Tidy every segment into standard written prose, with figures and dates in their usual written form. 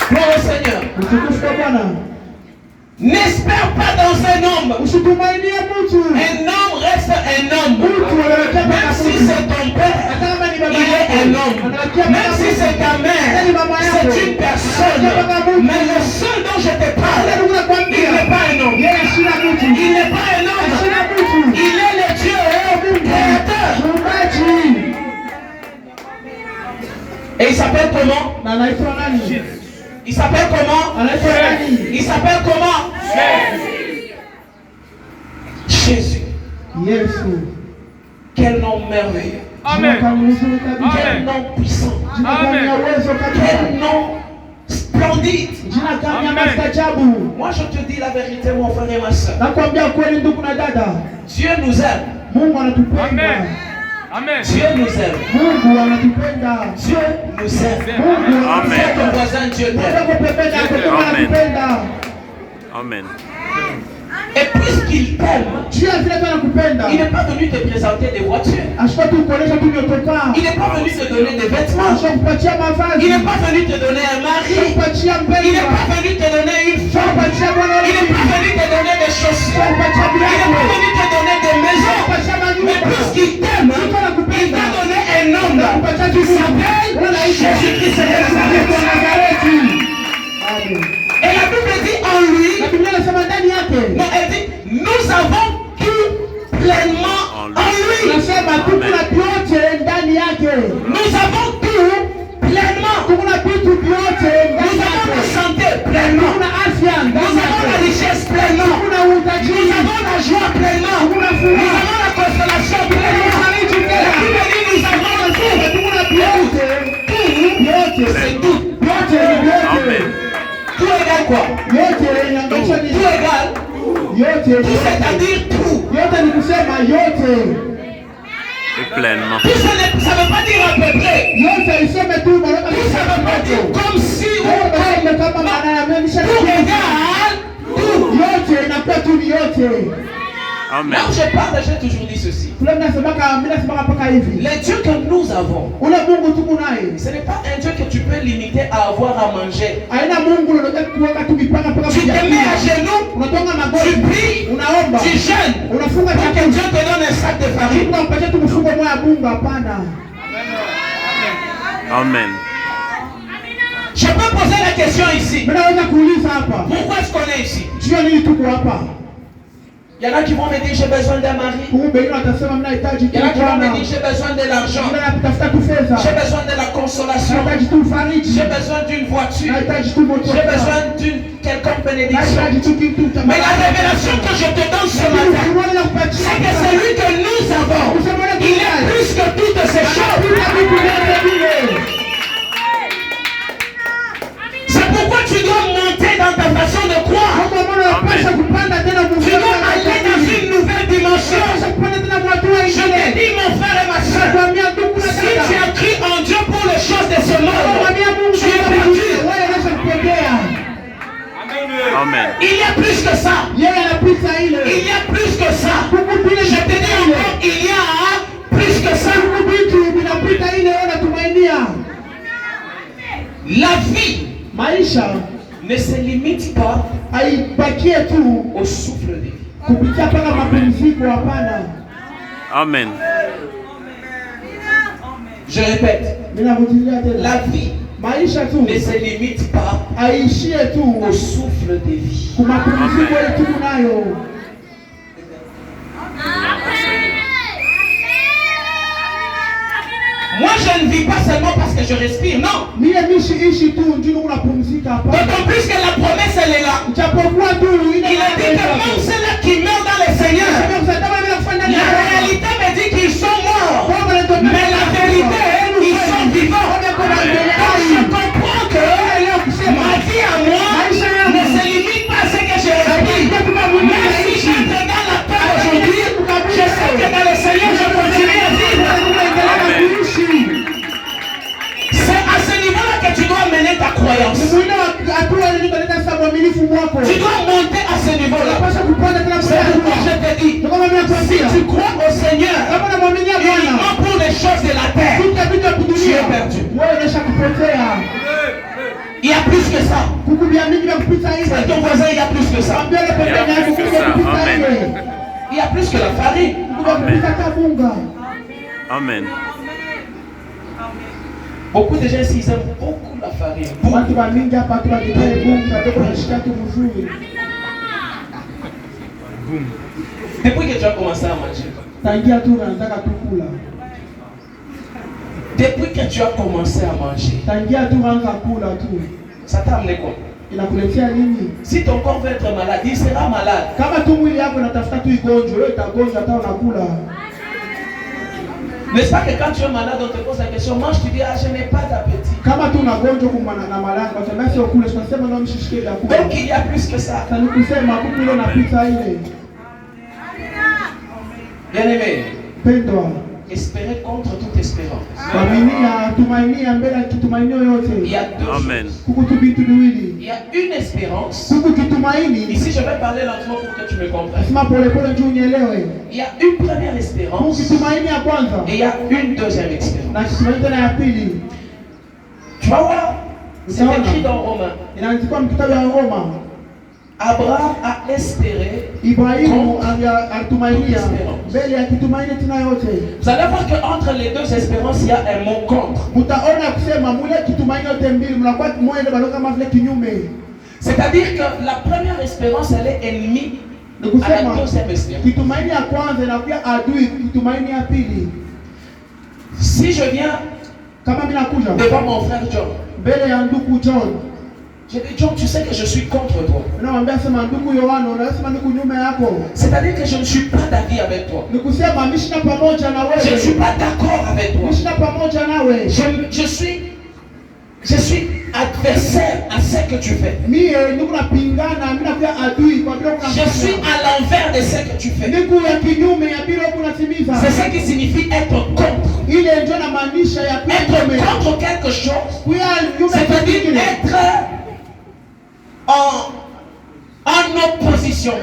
Gloire au Seigneur. N'espère pas dans un homme. Un homme reste un homme. Même si c'est ton père, il est un homme. Même si c'est ta mère, c'est une personne. Mais le seul dont je te parle, il n'est pas un homme. Il n'est pas un homme. Il est le Dieu créateur. Et il s'appelle comment? Il s'appelle comment? Il s'appelle comment? Jésus. Quel nom merveilleux. Amen. Quel nom puissant. Quel nom splendide. Moi je te dis la vérité, mon frère et ma soeur. Dieu nous aime. Amen. Amen. Dieu nous aime. Dieu nous aime. Amen. Ton voisin, Dieu t'aime. Amen. Et puisqu'il t'aime, il n'est pas venu te présenter des voitures. Il n'est pas venu te donner des vêtements. Il n'est pas venu te donner un mari. Il n'est pas venu te donner une femme. Il n'est pas venu te donner des chaussures. Il n'est pas venu te donner des maisons. Mais puisqu'il t'aime, il t'a donné un homme qui s'appelle Jésus-Christ de Nazareth. Et la Bible dit en lui, non, elle dit, nous avons tout pleinement en lui. Nous avons tout pleinement. Nous avons la santé pleinement. Nous avons la richesse pleinement. Nous avons la joie pleinement. Nous avons la consolation pleinement. La Bible dit, nous avons tout. C'est tout. Amen. Tout égale quoi? Tout égale. Tout c'est-à-dire tout. Et pleinement. Tout ça ne veut pas dire à peu près. Tout ça veut pas dire comme si ou tout égale. Amen. Là où je parle, j'ai toujours dit ceci. Le Dieu que nous avons, ce n'est pas un Dieu que tu peux limiter à avoir à manger. Tu te mets à genoux, tu pries, tu jeûnes pour que Dieu te donne un sac de farine. Amen. Je peux poser la question ici. Pourquoi est-ce qu'on est ici? Il y en a qui vont me dire j'ai besoin d'un mari. Il y en a qui vont me dire j'ai besoin de l'argent. J'ai besoin de la consolation. J'ai besoin d'une voiture. J'ai besoin d'une quelconque bénédiction. Mais la révélation que je te donne ce matin, c'est que celui que nous avons, il est plus que toutes ces choses. C'est pourquoi tu dois monter dans ta façon de croire. Tu dois aller dans une nouvelle dimension. Je te dis mon frère et ma soeur, si tu as cru en Dieu pour les choses de ce monde, tu es perdu. Amen. Il y a plus que ça. Il y a plus que ça. Je te dis encore, il y a plus que ça. La vie ne se limite pas au souffle de vie. Amen. Je répète, la vie ne se limite pas au souffle de vie. Moi je ne vis pas seulement parce que je respire, non. D'autant plus que la promesse elle est là. Il a dit que même ceux-là qui meurent dans le Seigneur, la réalité me dit qu'ils sont morts. Mais la vérité, ils sont vivants. Donc je comprends que ma vie à moi ne se limite pas à ce que je respire. Même si j'entre dans la peur aujourd'hui, je sais que dans le Seigneur je continue à vivre. C'est à ce niveau-là que tu dois mener ta croyance. Tu dois monter à ce niveau-là. C'est pourquoi je te dis, si tu crois au Seigneur uniquement pour les choses de la terre, tu es perdu. Il y a plus que ça. C'est ton voisin, il y a plus que ça. Il y a plus que la farine. Amen. Beaucoup de gens ici, ils aiment beaucoup la farine. Depuis que tu as commencé à manger. Depuis que tu as commencé à manger. Ça t'a amené quoi? Si ton corps veut être malade, il sera malade. N'est-ce pas que quand tu es malade, on te pose la question, mange, tu dis, ah, je n'ai pas d'appétit. Donc il y a plus que ça. Bien aimé, espérer contre toute espérance. Il y a deux Amen. choses. Il y a une espérance. Ici, je vais parler lentement pour que tu me comprennes. Il y a une première espérance et il y a une deuxième espérance. Tu vas voir, c'est écrit dans Romains. Abraham a espéré contre toute espérance. Vous allez voir qu'entre les deux espérances, il y a un mot contre. C'est-à-dire que la première espérance, elle est ennemie à la deuxième espérance. Si je viens devant mon frère John, je dis, John, tu sais que je suis contre toi. C'est-à-dire que je ne suis pas d'avis avec toi. Je ne suis pas d'accord avec toi. Je suis adversaire à ce que tu fais. Je suis à l'envers de ce que tu fais. C'est ce qui signifie être contre. Être contre quelque chose, c'est-à-dire être en opposition.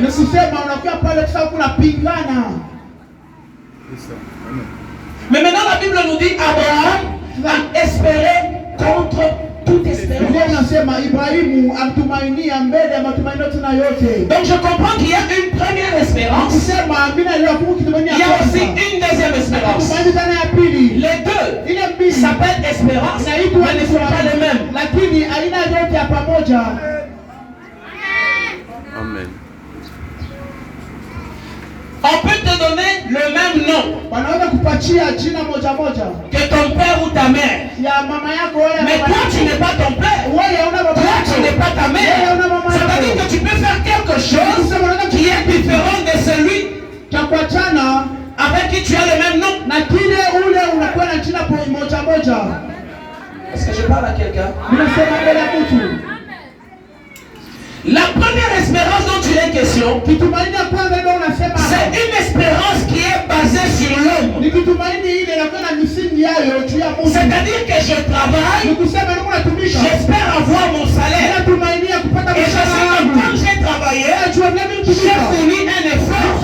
Mais maintenant la Bible nous dit Abraham a espéré contre toute espérance. Donc je comprends qu'il y a une première espérance. Il y a aussi une deuxième espérance. Les deux s'appellent espérance, mais ne sont pas les mêmes. Amen. On peut te donner le même nom que ton père ou ta mère. Mais toi tu n'es pas ton père. Toi tu n'es pas ta mère. Ça veut dire que tu peux faire quelque chose qui est différent de celui avec qui tu as le même nom. Est-ce que je parle à quelqu'un? La première espérance dont il est question, c'est une espérance qui est basée sur l'homme. C'est-à-dire que je travaille, j'espère avoir mon salaire. Et je sais que quand j'ai travaillé, j'ai fourni un effort,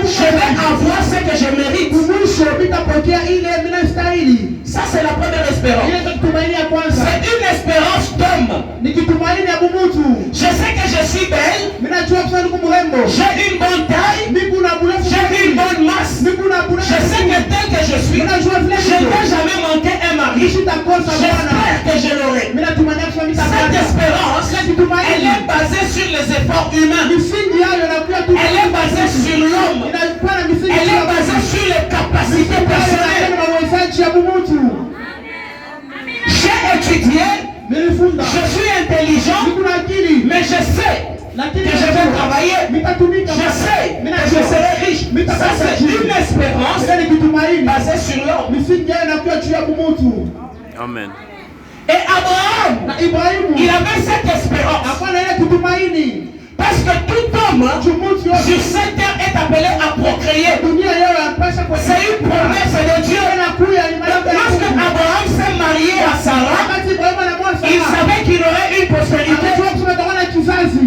je vais avoir ce que je mérite. Ça c'est la première espérance. C'est une espérance d'homme. Je sais que je suis belle, j'ai une bonne taille, j'ai une bonne masse, je sais que tel que je suis, je ne vais jamais manquer un mari. J'espère que je l'aurai. Cette espérance, elle est basée sur les efforts humains. Elle est basée sur l'homme. Elle est basée sur les capacités personnelles. J'ai étudié, je suis intelligent, mais je sais que je vais travailler, je sais que je serai riche. Ça c'est une espérance basée sur l'homme. Amen. Et Abraham, il avait cette espérance. Parce que tout homme sur cette terre est appelé à procréer. C'est une promesse de Dieu. Lorsque Abraham s'est marié à Sarah, il savait qu'il aurait une postérité.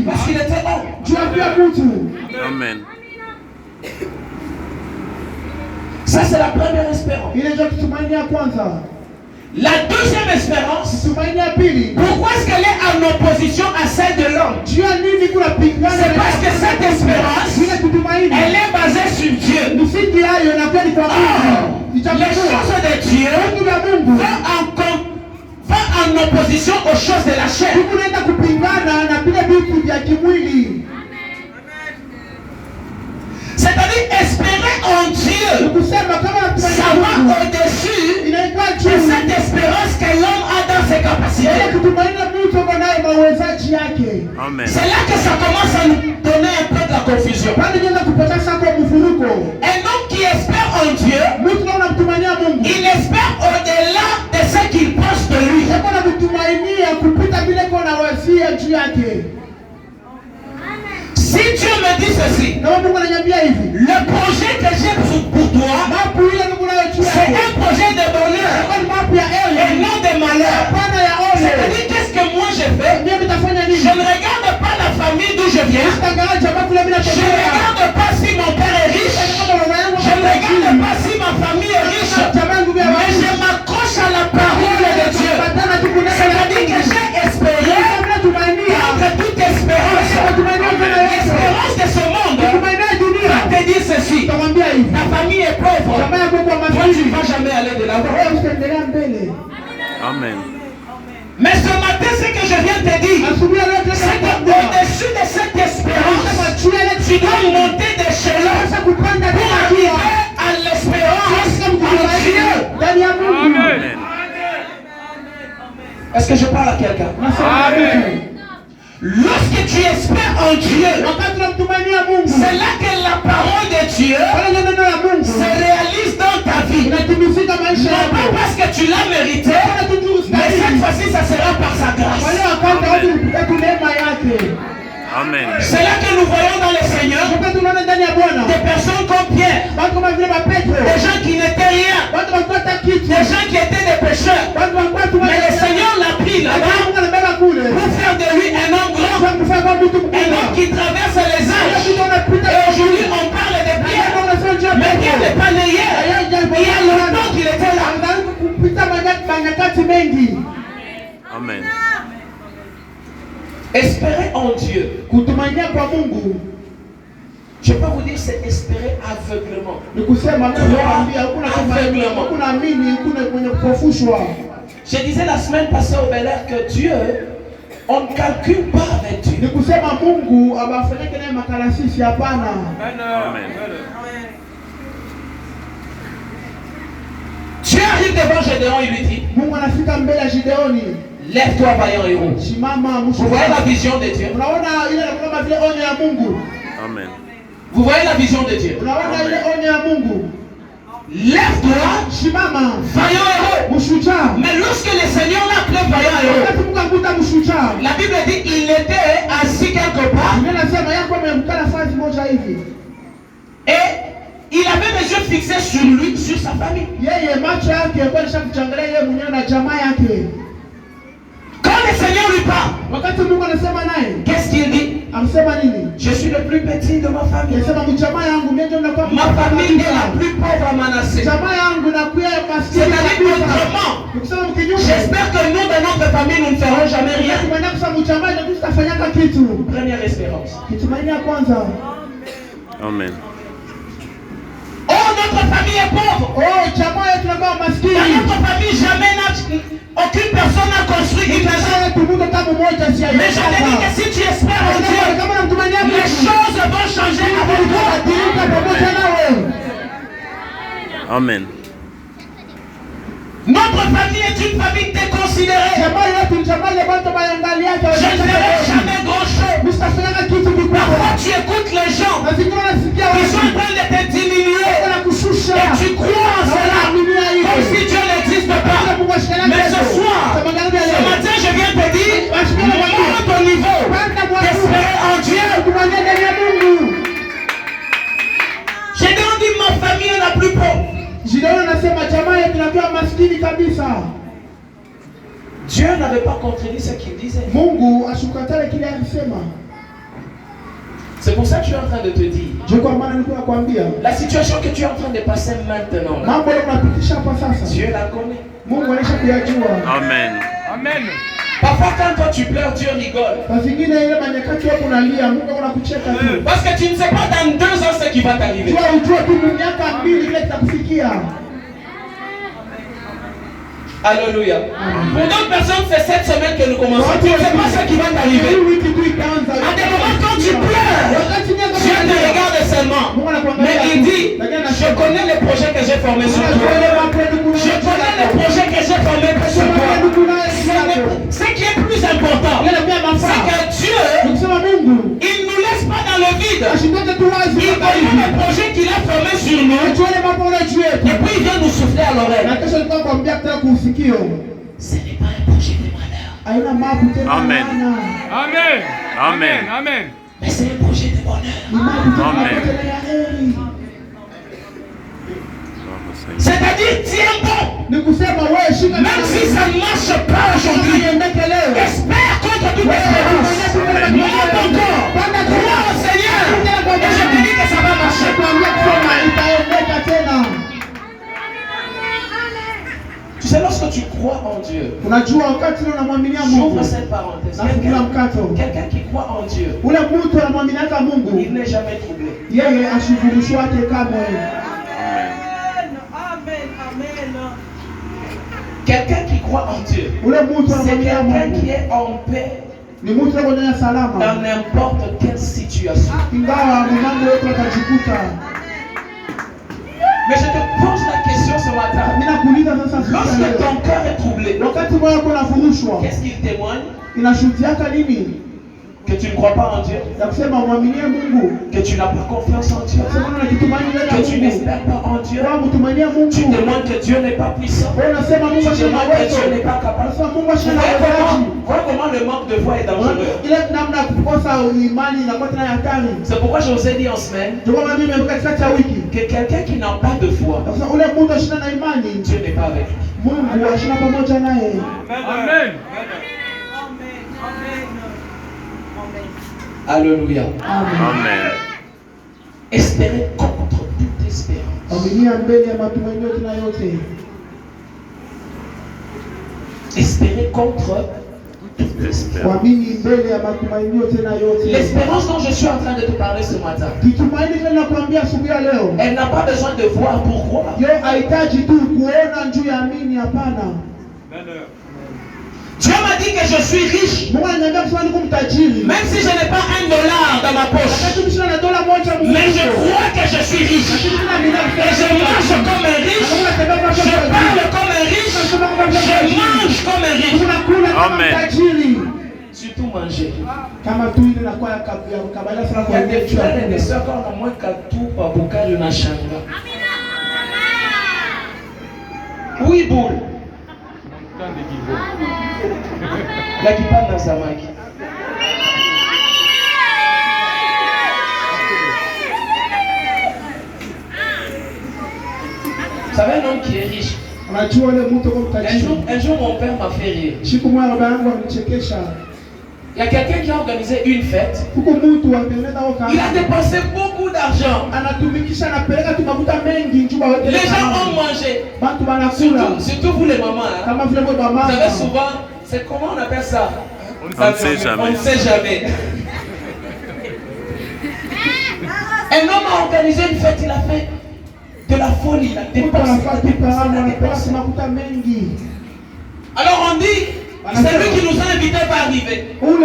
Parce qu'il était homme. Amen. Ça c'est la première espérance. La deuxième espérance, pourquoi est-ce qu'elle est en opposition à celle de l'homme? C'est parce que cette espérance, elle est basée sur Dieu. Les choses de Dieu vont en opposition aux choses de la chair. C'est-à-dire espérer en Dieu, ça va au-dessus de cette espérance que l'homme a dans ses capacités. Amen. C'est là que ça commence à nous donner un peu de la confusion. Un homme qui espère en Dieu, il espère au-delà de ce qu'il pense de lui. Si Dieu me dit ceci, le projet que j'ai pour toi, c'est un projet de bonheur et non de malheur. C'est-à-dire, qu'est-ce que moi je fais? Je ne regarde pas la famille d'où je viens. Je ne regarde pas si mon père est riche. Je ne regarde pas si ma famille est riche. Mais je m'accroche à la parole de Dieu. C'est-à-dire que j'ai espéré contre toute espérance. L'espérance de ce monde va te dire ceci: ta famille est pauvre, toi tu ne vas jamais aller de l'avant. Amen. Mais ce matin, ce que je viens de te dire, c'est qu'au-dessus de cette espérance, tu dois monter d'échelon pour arriver à l'espérance en Dieu. Amen. Est-ce que je parle à quelqu'un? Amen. Lorsque tu espères en Dieu, c'est là que la parole de Dieu se réalise dans ta vie. Non pas parce que tu l'as mérité, mais cette fois-ci, ça sera par sa grâce. Amen. C'est là que nous voyons dans le Seigneur des personnes comme Pierre, des gens qui n'étaient rien, des gens qui étaient des pécheurs. Mais le Seigneur l'a pris là-bas pour faire de lui un homme grand, un homme qui traverse les âges. Et aujourd'hui, on parle de Pierre, mais Pierre n'est pas né hier. Il y a longtemps qu'il était là. Amen. Espérer en Dieu, je peux vous dire, c'est espérer aveuglement. Je disais la semaine passée au Bel Air que Dieu, on ne calcule pas avec Dieu. Amen. Dieu arrive devant Gédéon, il lui dit: lève-toi, vaillant héros. Vous voyez la vision de Dieu? Amen. Vous voyez la vision de Dieu? Lève-toi, vaillant héros. Mais lorsque le Seigneur l'appelait vaillant héros, la Bible dit il était assis quelque part et il avait les yeux fixés sur lui, sur sa famille. Quand le Seigneur lui parle, qu'est-ce qu'il dit? Je suis le plus petit de ma famille. Ma famille est la plus pauvre à Manassé. C'est-à-dire autrement, j'espère que nous, dans notre famille, nous ne ferons jamais rien. Première espérance. Amen. Oh, notre famille est pauvre. Dans notre famille, jamais aucune personne n'a construit une maison. Mais je te dis que si tu espères en Dieu, les choses vont changer avec toi. Amen. Notre famille est une famille déconsidérée. Je ne ferai jamais grand chose. Parfois tu écoutes les gens qui sont en train de te diminuer et tu crois en cela comme si Dieu n'existe pas. Mais ce soir, ce matin, je viens te dire, monte ton niveau d'espérer en Dieu. J'ai dit ma famille est la plus pauvre. Dieu n'avait pas contredit ce qu'il disait. C'est pour ça que je suis en train de te dire, la situation que tu es en train de passer maintenant, Dieu la connaît. Amen. Amen. Parfois quand toi tu pleures, Dieu rigole. Parce que tu ne sais pas dans 2 ans ce qui va t'arriver. Alléluia. Pour d'autres personnes, c'est cette semaine que nous commençons. Tu ne sais pas ce qui va t'arriver. À des moments quand tu pleures, Dieu te regarde seulement. Mais il dit, je connais les projets que j'ai formés sur toi. Je connais les projets que j'ai formés sur toi. Ce qui est plus important, c'est que Dieu, il ne nous laisse pas dans le vide. Il connaît les projets qu'il a formés sur nous. Et puis il vient nous souffler à l'oreille. Ce n'est pas un projet de malheur. Amen. Amen. Amen. Amen. Mais c'est un projet de bonheur. Amen. C'est-à-dire, tiens bon. Même si ça ne marche pas aujourd'hui, espère contre toute espérance. Monte encore. Crois au Seigneur. Et je te dis que ça va marcher. Tu sais, lorsque tu crois en Dieu, j'ouvre cette parenthèse. Quelqu'un qui croit en Dieu, il n'est jamais troublé. Quelqu'un qui croit en Dieu, c'est quelqu'un qui est en paix dans n'importe quelle situation. Mais je te pose la question ce matin. Lorsque ton cœur est troublé, qu'est-ce qu'il témoigne? Que tu ne crois pas en Dieu, que tu n'as pas confiance en Dieu, que tu n'espères pas en Dieu, tu demandes que Dieu n'est pas puissant, tu demandes que Dieu n'est pas capable. Voilà comment le manque de foi est dangereux. C'est pourquoi je vous ai dit en semaine que quelqu'un qui n'a pas de foi, Dieu n'est pas avec lui. Amen. Alléluia. Amen. Espérez contre toute espérance. Espérez contre toute espérance. L'espérance dont je suis en train de te parler ce matin, elle n'a pas besoin de voir pourquoi. Dieu m'a dit que je suis riche. Même si je n'ai pas $1 dans ma poche. Mais je crois que je suis riche. Et je marche comme un riche. Je parle comme un riche. Je mange comme un riche. Amen. Surtout manger. Il y a des frères et des sœurs qui ont moins qu'à tout par Bukari na Shanga. Oui, boule. Là qui parle dans sa main. Vous savez un homme qui est riche. Un jour mon père m'a fait rire. Il y a quelqu'un qui a organisé une fête. Il a dépensé beaucoup d'argent. Les gens ont mangé. Surtout vous les mamans. Vous savez souvent, c'est comment on appelle ça? On ne sait jamais. On ne sait jamais. Un homme a organisé une fête, il a fait de la folie, il a dépensé. Alors on dit, c'est lui qui nous a invités va arriver. Mais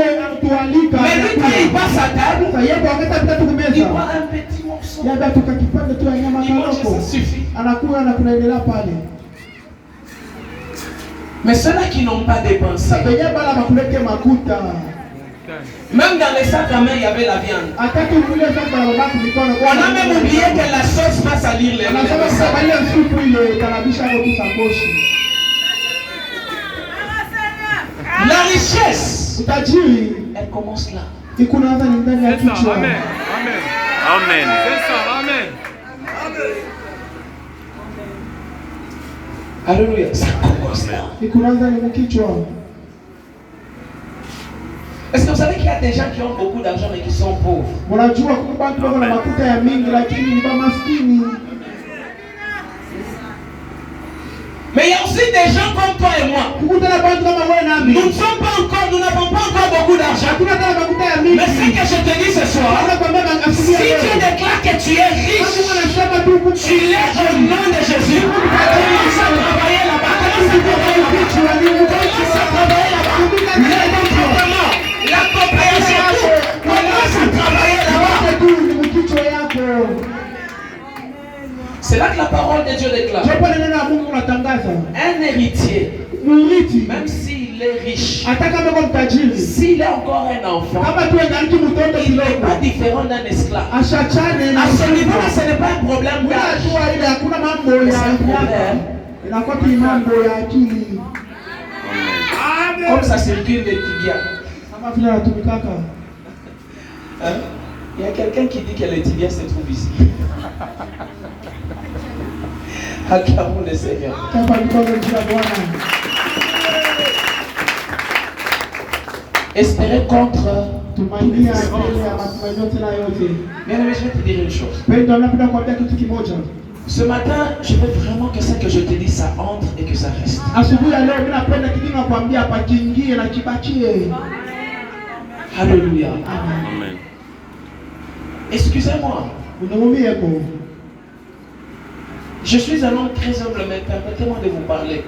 lui quand il passe à table, il voit un petit morceau. Il mange et ça suffit. Mais ceux-là qui n'ont pas dépensé, même dans les sacs à main, il y avait la viande. On a même oublié que la sauce va salir les mains. La richesse, elle commence là. C'est ça, amen. Amen. C'est ça, amen. Alléluia. Ça commence là. Est-ce que vous savez qu'il y a des gens qui ont beaucoup d'argent mais qui sont pauvres? Mais il y a aussi des gens comme toi et moi. Nous n'avons pas encore beaucoup d'argent. Mais ce que je te dis ce soir, si tu déclares que tu es riche, tu l'es au nom de Jésus. Commence à travailler là-bas. Commence à travailler là-bas. Le développement, la coopération, commence à travailler là-bas. C'est là que la parole de Dieu déclare. Un héritier, même s'il est riche, s'il est encore un enfant, il n'est pas différent d'un esclave. À ce niveau-là, ce n'est pas un problème d'âge. C'est un problème. Comme ça circule les tibias. Il y a quelqu'un qui dit que les tibias se trouvent ici. Acclamons le Seigneur. Espérer contre. Bien-aimé, je vais te dire une chose. Ce matin, je veux vraiment que ce que je te dis, ça entre et que ça reste. Alléluia. Amen. Excusez-moi. Je suis un homme très humble, mais permettez-moi de vous parler.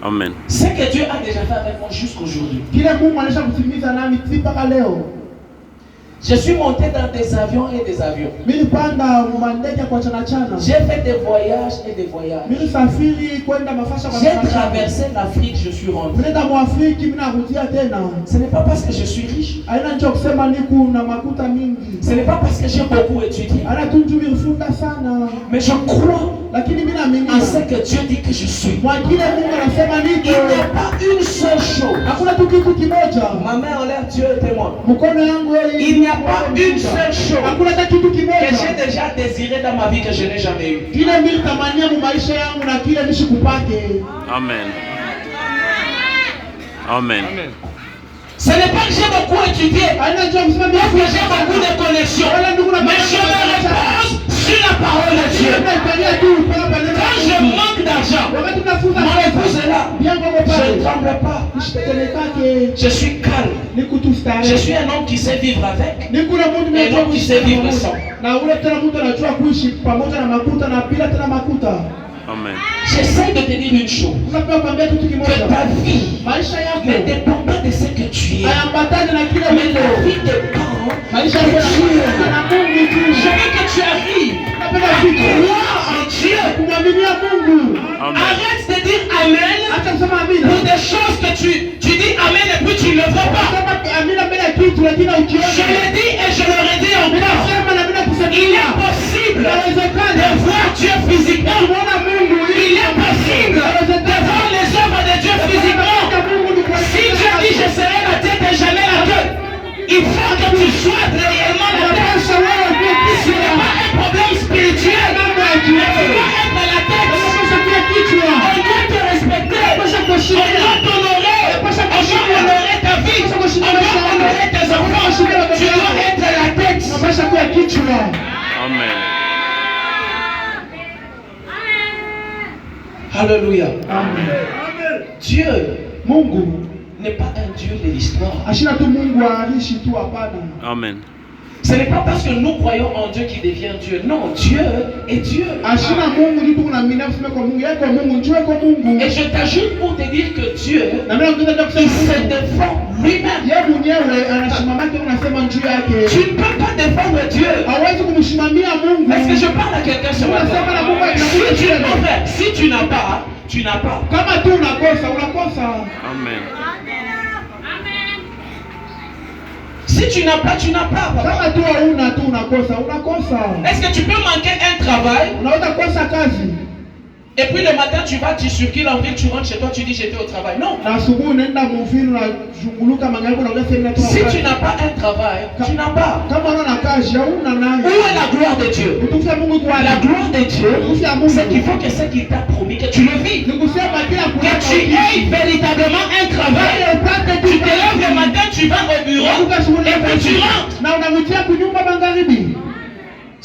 Amen. Ce que Dieu a déjà fait avec moi jusqu'aujourd'hui. Je suis monté dans des avions et des avions. J'ai fait des voyages et des voyages. J'ai traversé l'Afrique, je suis rentré. Ce n'est pas parce que je suis riche. Ce n'est pas parce que j'ai beaucoup étudié. Mais je crois en ce que Dieu dit que je suis. Il n'y a pas une seule chose. Ma main en l'air, Dieu est témoin. Il n'y a pas une seule chose que j'ai déjà désiré dans ma vie que je n'ai jamais eu. Amen. Amen. Ce n'est pas que j'ai beaucoup étudié, parce que j'ai beaucoup de connexions, mais je me repose sur la parole de Dieu. Quand je manque d'argent, mon épouse est là, je ne tremble pas, je suis calme, je suis un homme qui sait vivre avec, et un homme qui sait vivre sans. Amen. J'essaie de te dire une chose, que ta vie ne dépend pas de ce que tu es, mais la vie dépend de Dieu. Je veux que tu arrives à croire en Dieu. Arrête de dire Amen pour des choses que tu dis Amen et puis tu ne le vois pas. Je le dis et je le redis encore. Il est possible de voir Dieu physiquement. Il est possible de voir les œuvres de Dieu physiquement. Si Dieu dit je serai la tête et jamais la queue, il faut que tu sois réellement la tête. Ce n'est pas un problème spirituel. Tu dois être la tête. On doit te respecter. On doit t'honorer. On doit honorer ta vie. On doit honorer tes enfants. Tu dois être la tête. Amen. Alléluia. Amen. Dieu n'est pas un Dieu de l'histoire. Amen. Ce n'est pas parce que nous croyons en Dieu qu'il devient Dieu. Non, Dieu est Dieu. Et je t'ajoute pour te dire que Dieu, il se défend lui-même. Tu ne peux pas défendre Dieu. Est-ce que je parle à quelqu'un ce matin? Si tu n'as pas, tu n'as pas. Amen. Si tu n'as pas, tu n'as pas. Est-ce que tu peux manquer un travail? Et puis le matin, tu circules en ville, tu rentres chez toi, tu dis j'étais au travail. Non. Si tu n'as pas un travail, tu n'as pas. Où est la gloire de Dieu? La gloire de Dieu, c'est qu'il faut que ce qu'il t'a promis, que tu le vis. Que tu aies véritablement un travail. Tu te lèves le matin, tu vas au bureau, et puis tu rentres.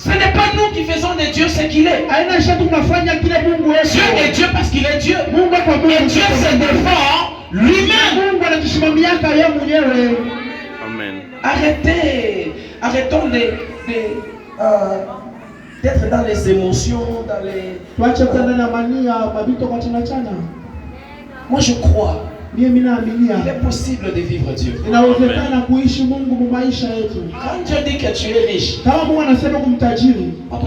Ce n'est pas nous qui faisons de Dieu ce qu'il est. Dieu est Dieu parce qu'il est Dieu. Et Dieu se défend lui-même. Amen. Arrêtons d'être dans les émotions, dans les... Moi je crois. Il est possible de vivre Dieu. Amen. Quand Dieu dit que tu es riche, papa,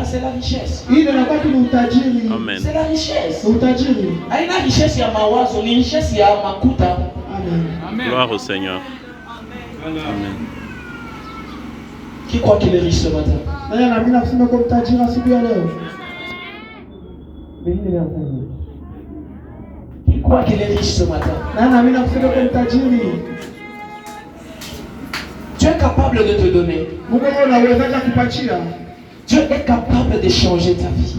c'est la richesse. Amen. C'est la richesse. Aina richesse ya mawazo, ni richesse ya makuta. Amen. Gloire au Seigneur. Amen. Qui croit qu'il est riche ce matin? Qui croit qu'il est riche ce matin? Dieu est capable de te donner. Dieu est capable de changer ta vie.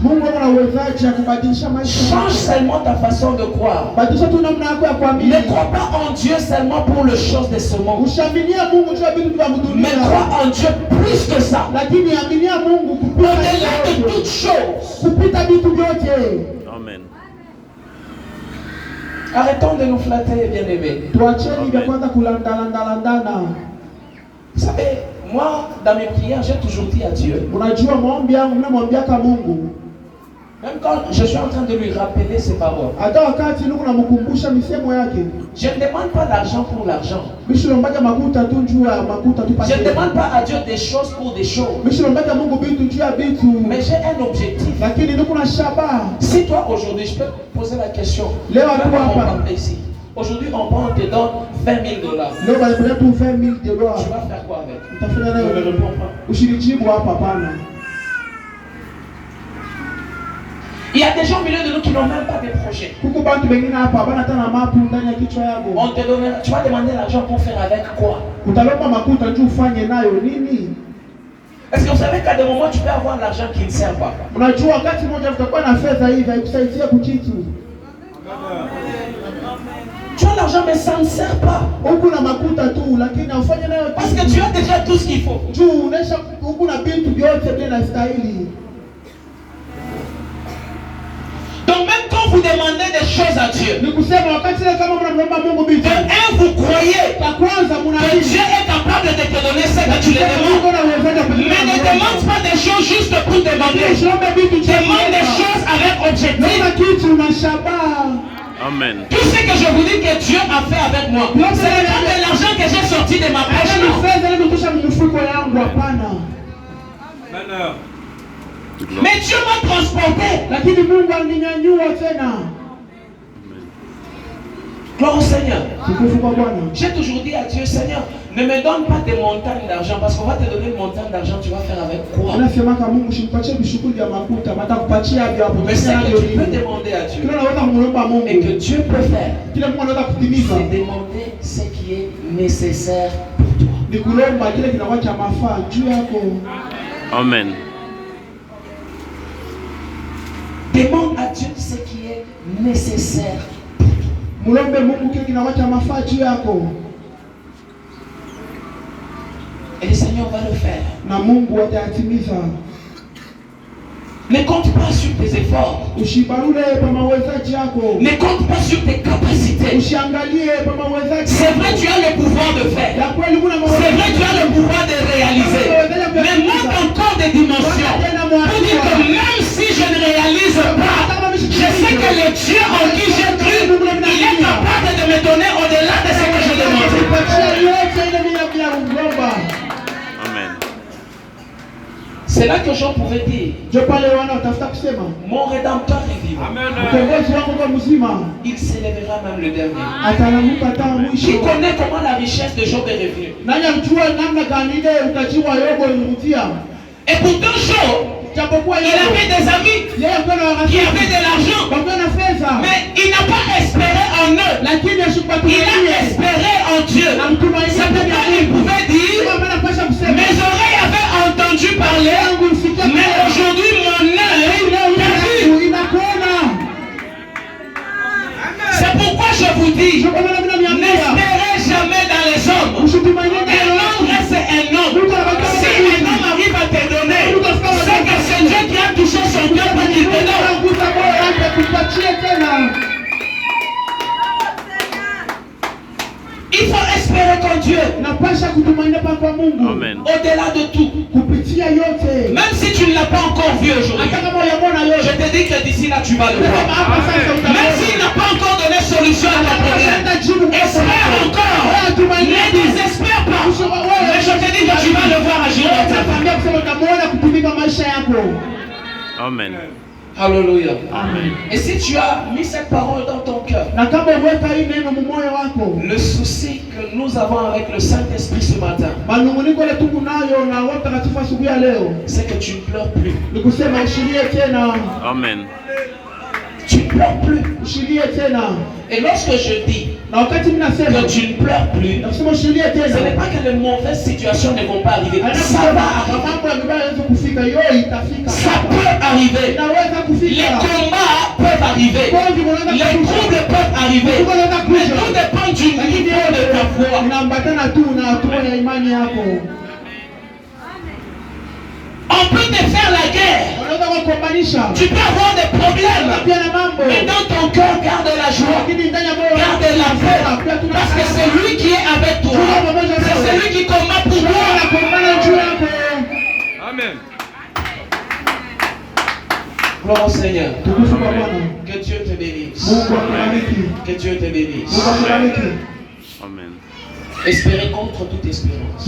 Change seulement ta façon de croire. Ne crois pas en Dieu seulement pour les choses de ce monde, mais crois en Dieu plus que ça. Au-delà de toutes choses. Amen. Arrêtons de nous flatter, bien-aimés. Vous savez, moi, dans mes prières, j'ai toujours dit à Dieu, même quand je suis en train de lui rappeler ses paroles, je ne demande pas d'argent pour l'argent. Je ne demande pas à Dieu des choses pour des choses. Mais j'ai un objectif. Si toi, aujourd'hui, je peux te poser la question, ici. Aujourd'hui, on te donne $20 000. Tu vas faire quoi avec? Je ne réponds pas. Il y a des gens au milieu de nous qui n'ont même pas de projet. On te donnera, tu vas demander l'argent pour faire avec quoi? Est-ce que vous savez qu'à des moments tu peux avoir l'argent qui ne sert pas? Tu as l'argent mais ça ne sert pas. Parce que tu as déjà tout ce qu'il faut. Donc même quand vous demandez des choses à Dieu, de un, vous croyez que Dieu est capable de te donner ce que tu le demandes. Mais ne demande pas des choses juste pour demander. Demande des choses avec objectif. Amen. Tout ce que je vous dis que Dieu a fait avec moi, ce n'est pas de l'argent que j'ai sorti de ma poche. Mais Dieu m'a transporté. Gloire au Seigneur. J'ai toujours dit à Dieu, Seigneur, ne me donne pas des montagnes d'argent, parce qu'on va te donner une montagne d'argent, tu vas faire avec quoi? Mais ce que tu peux demander à Dieu et que Dieu peut faire, c'est demander ce qui est nécessaire pour toi. Amen. Demande à Dieu ce qui est nécessaire. Et le Seigneur va le faire. Ne compte pas sur tes efforts. Ne compte pas sur tes capacités. C'est vrai, tu as le pouvoir de faire. C'est vrai, tu as le pouvoir de réaliser. Mais manque encore des dimensions. Pour dire que même si je ne réalise pas, je sais que le Dieu en qui j'ai cru, il est capable de me donner au-delà de ce que je demande. Amen. C'est là que Jean pouvait dire, mon Rédempteur est vivant. Amen. Il s'élèvera même le dernier. Qui connaît comment la richesse de Job est revenue? Et pourtant Job, il avait des amis qui avaient de l'argent, mais il n'a pas espéré en eux. Il a espéré en Dieu. C'est pourquoi il pouvait dire, mes oreilles avaient entendu parler, mais aujourd'hui mon œil t'a vu. C'est pourquoi je vous dis, n'espérez jamais dans les hommes. Un homme reste un homme. Si un homme arrive à te donner ce que Amen. Au-delà de tout. Même si tu ne l'as pas encore vu aujourd'hui, je te dis que d'ici là tu vas le voir. Même s'il n'a pas encore donné solution à ton problème, espère encore. Ne désespère pas. Mais je te dis que tu vas le voir agir dans ta vie. Amen. Alléluia. Amen. Et si tu as mis cette parole dans ton cœur, le souci que nous avons avec le Saint-Esprit ce matin, c'est que tu ne pleures plus. Amen. Tu ne pleures plus. Et lorsque je dis que tu ne pleures plus, ce n'est pas que les mauvaises situations ne vont pas arriver. Ça va arriver. Ça peut arriver. Les combats peuvent arriver. Les troubles peuvent arriver. Mais tout dépend du niveau de ta foi. On peut te faire la guerre. Tu peux avoir des problèmes. Mais dans ton cœur, garde la joie. Garde la paix. Parce que c'est lui qui est avec toi. C'est celui qui combat pour toi. Amen. Gloire au Seigneur. Que Dieu te bénisse. Que Dieu te bénisse. Amen. Espérez contre toute espérance.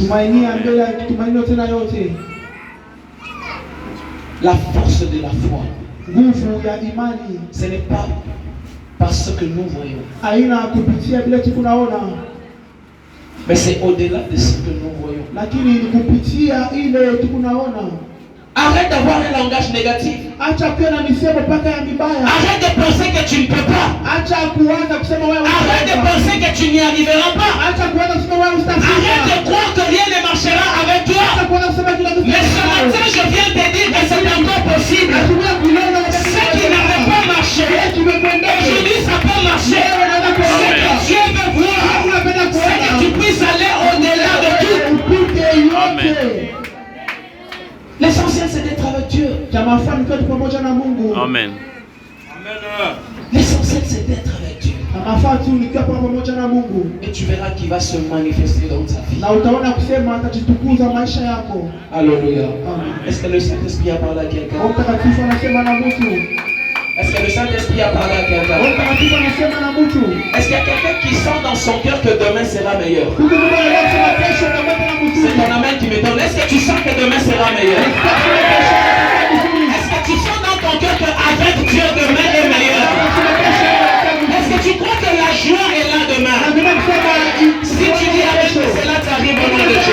La force de la foi, ce n'est pas parce que nous voyons, mais c'est au-delà de ce que nous voyons. Arrête d'avoir un langage négatif. Arrête de penser que tu ne peux pas. Arrête de penser que tu n'y arriveras pas. Arrête de croire que rien ne marchera avec toi. Mais ce matin, je viens te dire que c'est encore possible. Ce qui n'avait pas marché, aujourd'hui ça peut marcher. Ce que Dieu veut voir, c'est que tu puisses aller au-delà de tout. Amen. L'essentiel c'est d'être avec Dieu. Amen. L'essentiel c'est d'être avec Dieu. Et tu verras qu'il va se manifester dans ta vie. Alléluia. Est-ce que le Saint-Esprit a parlé à quelqu'un? Est-ce que le Saint-Esprit a parlé à quelqu'un? Est-ce qu'il y a quelqu'un qui sent dans son cœur que demain sera meilleur? C'est ton amen qui me donne. Est-ce que tu sens que demain sera meilleur? Est-ce que tu sens dans ton cœur qu'avec Dieu demain est meilleur? Est-ce que tu crois que la joie est là demain? Si tu dis avec cela t'arrive au nom de Jésus.